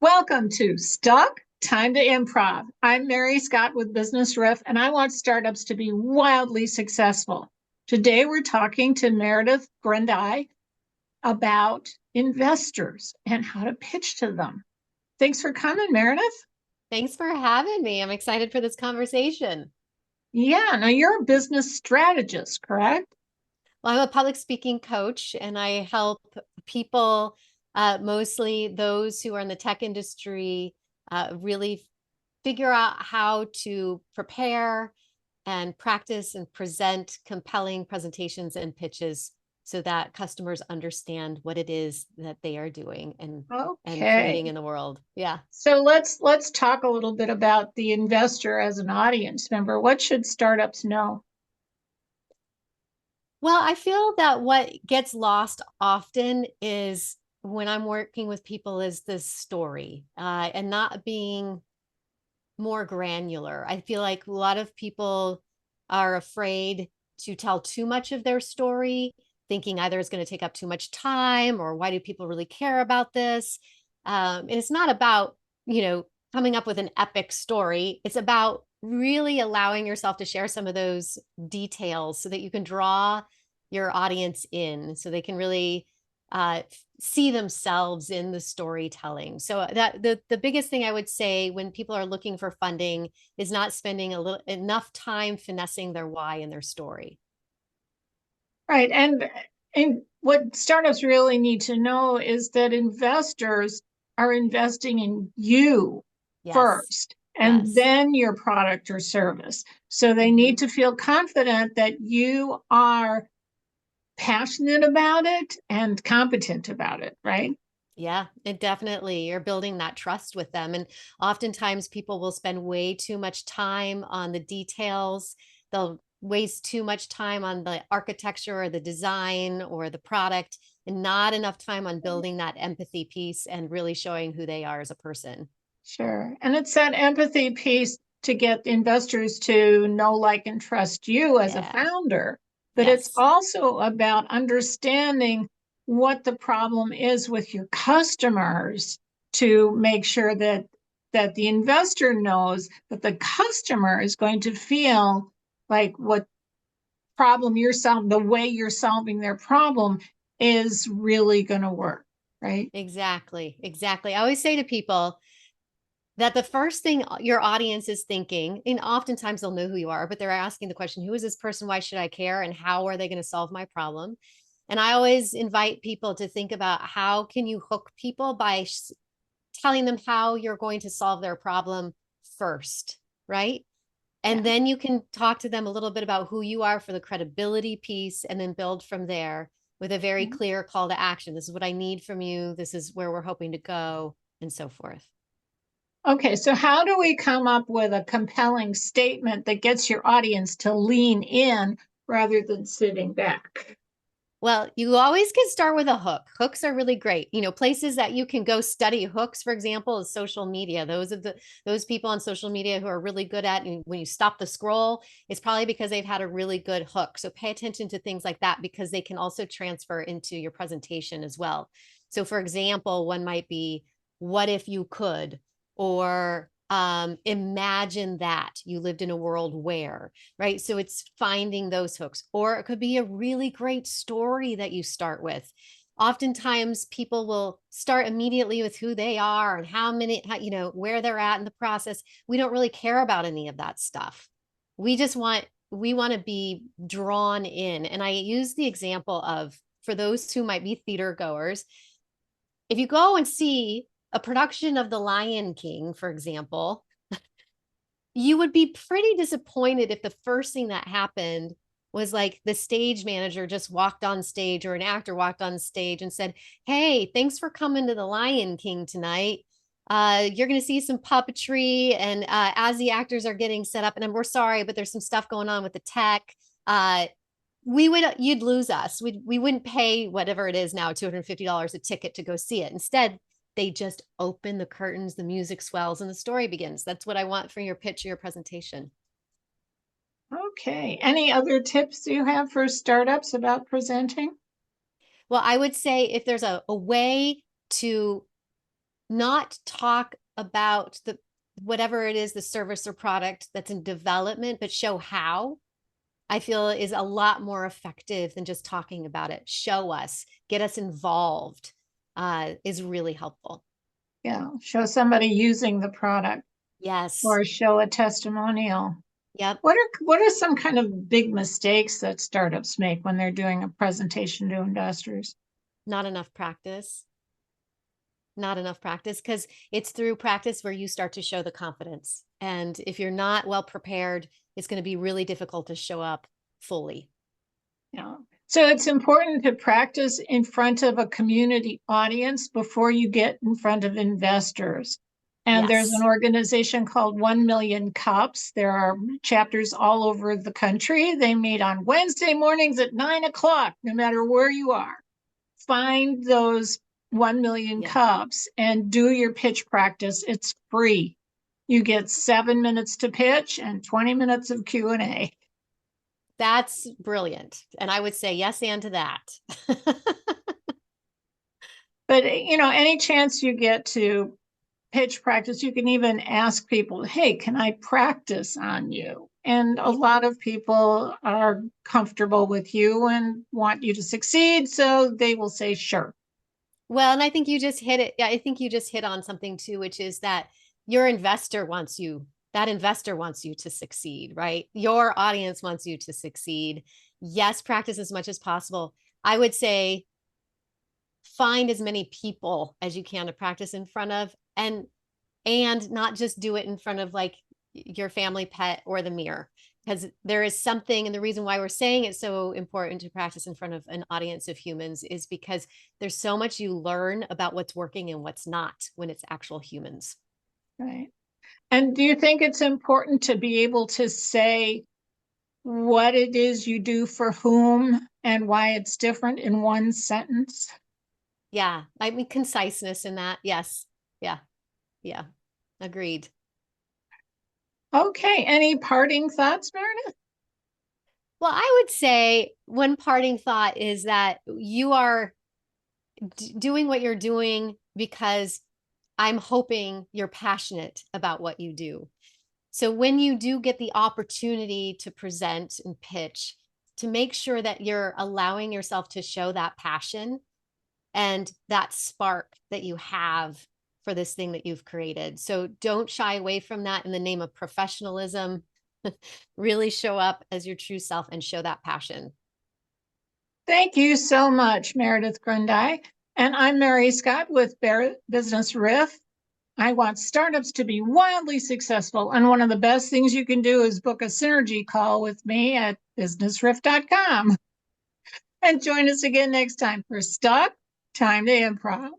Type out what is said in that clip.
Welcome to Stuck Time to Improv. I'm Mary Scott with Business Riff, and I want startups to be wildly successful. Today, we're talking to Meridith Grundei about investors and how to pitch to them. Thanks for coming, Meredith. Thanks for having me. I'm excited for this conversation. Yeah, now you're a business strategist, correct? Well, I'm a public speaking coach and I help people, mostly those who are in the tech industry, really figure out how to prepare and practice and present compelling presentations and pitches so that customers understand what it is that they are doing and creating Okay. in the world. Yeah. So let's talk a little bit about the investor as an audience member. What should startups know? Well, I feel that what gets lost often is when I'm working with people is this story and not being more granular. I feel like a lot of people are afraid to tell too much of their story, thinking either it's going to take up too much time or why do people really care about this? And it's not about, coming up with an epic story. It's about really allowing yourself to share some of those details so that you can draw your audience in so they can really uh, see themselves in the storytelling. So that the biggest thing I would say when people are looking for funding is not spending a little enough time finessing their why and their story. Right. And what startups really need to know is that investors are investing in you Yes. first and Yes. then your product or service. So they need Hmm. to feel confident that you are passionate about it and competent about it, right? Yeah, it definitely, you're building that trust with them. And oftentimes people will spend way too much time on the details. They'll waste too much time on the architecture or the design or the product and not enough time on building that empathy piece and really showing who they are as a person. Sure. And it's that empathy piece to get investors to know, like, and trust you as a Yeah. founder. But it's Yes. also about understanding what the problem is with your customers to make sure that the investor knows that the customer is going to feel like what problem you're solving, the way you're solving their problem is really going to work, right? Exactly. Exactly. I always say to people, that the first thing your audience is thinking, and oftentimes they'll know who you are, but they're asking the question, who is this person? Why should I care? And how are they going to solve my problem? And I always invite people to think about how can you hook people by telling them how you're going to solve their problem first, right? Yeah. And then you can talk to them a little bit about who you are for the credibility piece and then build from there with a very clear call to action. This is what I need from you. This is where we're hoping to go, and so forth. Okay, so how do we come up with a compelling statement that gets your audience to lean in rather than sitting back? Well, you always can start with a hook. Hooks are really great. Places that you can go study hooks, for example, is social media. Those people on social media who are really good at, and when you stop the scroll, it's probably because they've had a really good hook. So pay attention to things like that because they can also transfer into your presentation as well. So for example, one might be, what if you could? Or imagine that you lived in a world where, right? So it's finding those hooks, or it could be a really great story that you start with. Oftentimes people will start immediately with who they are and where they're at in the process. We don't really care about any of that stuff. We want to be drawn in. And I use the example of, for those who might be theater goers, if you go and see a production of The Lion King, for example, you would be pretty disappointed if the first thing that happened was like the stage manager just walked on stage or an actor walked on stage and said, "Hey, thanks for coming to the Lion King tonight. You're going to see some puppetry, and as the actors are getting set up, and we're sorry, but there's some stuff going on with the tech. Uh, you'd lose us. We wouldn't pay whatever it is now, $250 a ticket to go see it. Instead, they just open the curtains, the music swells, and the story begins. That's what I want for your pitch or your presentation. Okay. Any other tips you have for startups about presenting? Well, I would say if there's a way to not talk about the whatever it is, the service or product that's in development, but show how, I feel is a lot more effective than just talking about it. Show us, get us involved, is really helpful. Yeah, show somebody using the product Yes. or show a testimonial. Yep. What are some kind of big mistakes that startups make when they're doing a presentation to investors? Not enough practice. Not enough practice, because it's through practice where you start to show the confidence. And if you're not well prepared, it's going to be really difficult to show up fully. Yeah. So it's important to practice in front of a community audience before you get in front of investors. And there's an Yes. organization called 1 Million Cups. There are chapters all over the country. They meet on Wednesday mornings at 9 o'clock, no matter where you are. Find those 1 Million Yeah. Cups and do your pitch practice. It's free. You get 7 minutes to pitch and 20 minutes of Q&A. That's brilliant. And I would say yes and to that. But, any chance you get to pitch practice, you can even ask people, hey, can I practice on you? And a lot of people are comfortable with you and want you to succeed, so they will say, sure. Well, and I think you just hit it. Yeah, I think you just hit on something too, which is that your investor wants you, that investor wants you to succeed, right? Your audience wants you to succeed. Yes, practice as much as possible. I would say find as many people as you can to practice in front of, and not just do it in front of like your family pet or the mirror, because there is something, and the reason why we're saying it's so important to practice in front of an audience of humans is because there's so much you learn about what's working and what's not when it's actual humans. Right. And do you think it's important to be able to say what it is you do for whom and why it's different in one sentence? Yeah, I mean conciseness in that. Yes. Yeah. Yeah. Agreed. Okay. Any parting thoughts, Meredith? Well, I would say one parting thought is that you are doing what you're doing because I'm hoping you're passionate about what you do. So when you do get the opportunity to present and pitch, to make sure that you're allowing yourself to show that passion and that spark that you have for this thing that you've created. So don't shy away from that in the name of professionalism. Really show up as your true self and show that passion. Thank you so much, Meredith Grundei. And I'm Mary Scott with Business Riff. I want startups to be wildly successful. And one of the best things you can do is book a synergy call with me at businessriff.com. And join us again next time for Stuck, Time to Improv.